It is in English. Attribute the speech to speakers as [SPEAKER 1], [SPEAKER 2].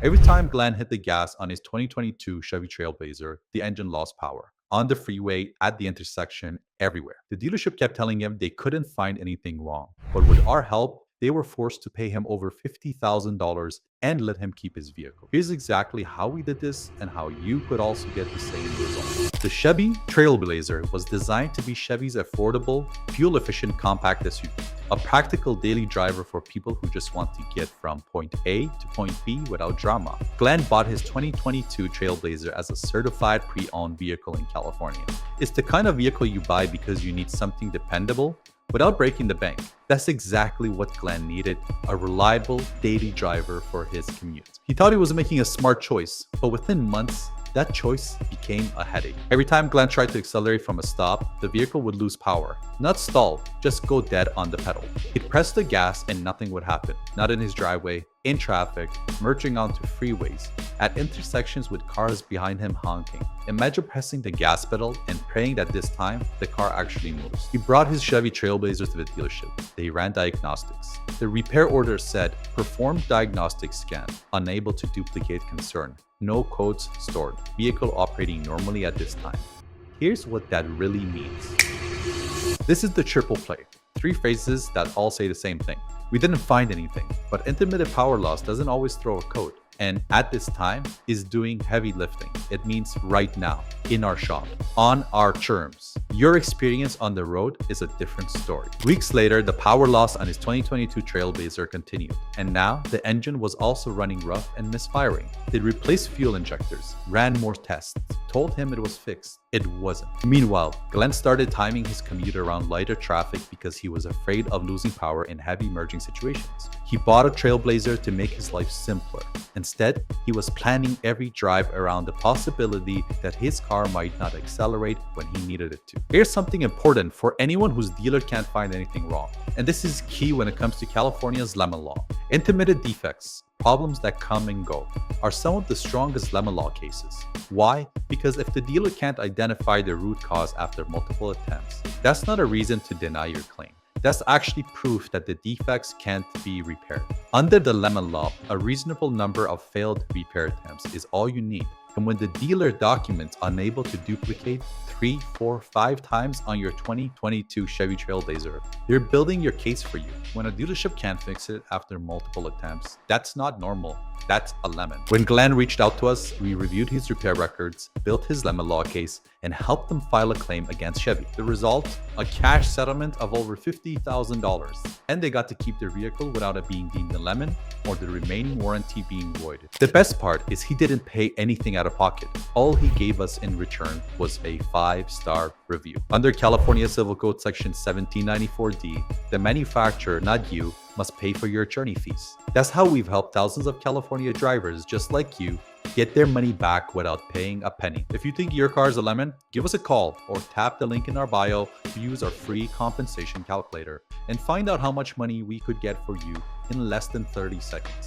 [SPEAKER 1] Every time Glenn hit the gas on his 2022 Chevy Trailblazer, the engine lost power. On the freeway, at the intersection, everywhere. The dealership kept telling him they couldn't find anything wrong. But with our help, they were forced to pay him over $50,000 and let him keep his vehicle. Here's exactly how we did this and how you could also get the same result. The Chevy Trailblazer was designed to be Chevy's affordable, fuel-efficient compact SUV, a practical daily driver for people who just want to get from point A to point B without drama. Glenn bought his 2022 Trailblazer as a certified pre-owned vehicle in California. It's the kind of vehicle you buy because you need something dependable without breaking the bank. That's exactly what Glenn needed, a reliable daily driver for his commute. He thought he was making a smart choice, but within months, that choice became a headache. Every time Glenn tried to accelerate from a stop, the vehicle would lose power. Not stall, just go dead on the pedal. He'd press the gas and nothing would happen. Not in his driveway, in traffic, merging onto freeways, at intersections with cars behind him honking. Imagine pressing the gas pedal and praying that this time the car actually moves. He brought his Chevy Trailblazer to the dealership. They ran diagnostics. The repair order said, perform diagnostic scan, unable to duplicate concern. No codes stored. Vehicle operating normally at this time. Here's what that really means. This is the triple play. 3 phrases that all say the same thing. We didn't find anything, but intermittent power loss doesn't always throw a code. And at this time is doing heavy lifting. It means right now, in our shop, on our terms. Your experience on the road is a different story. Weeks later, the power loss on his 2022 Trailblazer continued. And now the engine was also running rough and misfiring. They replaced fuel injectors, ran more tests, told him it was fixed. It wasn't. Meanwhile, Glenn started timing his commute around lighter traffic because he was afraid of losing power in heavy merging situations. He bought a Trailblazer to make his life simpler. Instead, he was planning every drive around the possibility that his car might not accelerate when he needed it to. Here's something important for anyone whose dealer can't find anything wrong. And this is key when it comes to California's lemon law. Intermittent defects, problems that come and go, are some of the strongest lemon law cases. Why? Because if the dealer can't identify the root cause after multiple attempts, that's not a reason to deny your claim. That's actually proof that the defects can't be repaired. Under the lemon law, a reasonable number of failed repair attempts is all you need. And when the dealer documents unable to duplicate 3, 4, 5 times on your 2022 Chevy Trailblazer, they're building your case for you. When a dealership can't fix it after multiple attempts, that's not normal. That's a lemon. When Glenn reached out to us, we reviewed his repair records, built his lemon law case, and helped them file a claim against Chevy. The result? A cash settlement of over $50,000. And they got to keep their vehicle without it being deemed a lemon or the remaining warranty being voided. The best part is he didn't pay anything out of pocket. All he gave us in return was a 5-star review. Under California Civil Code Section 1794D, the manufacturer, not you, must pay for your attorney fees. That's how we've helped thousands of California drivers just like you get their money back without paying a penny. If you think your car is a lemon, give us a call or tap the link in our bio to use our free compensation calculator and find out how much money we could get for you in less than 30 seconds.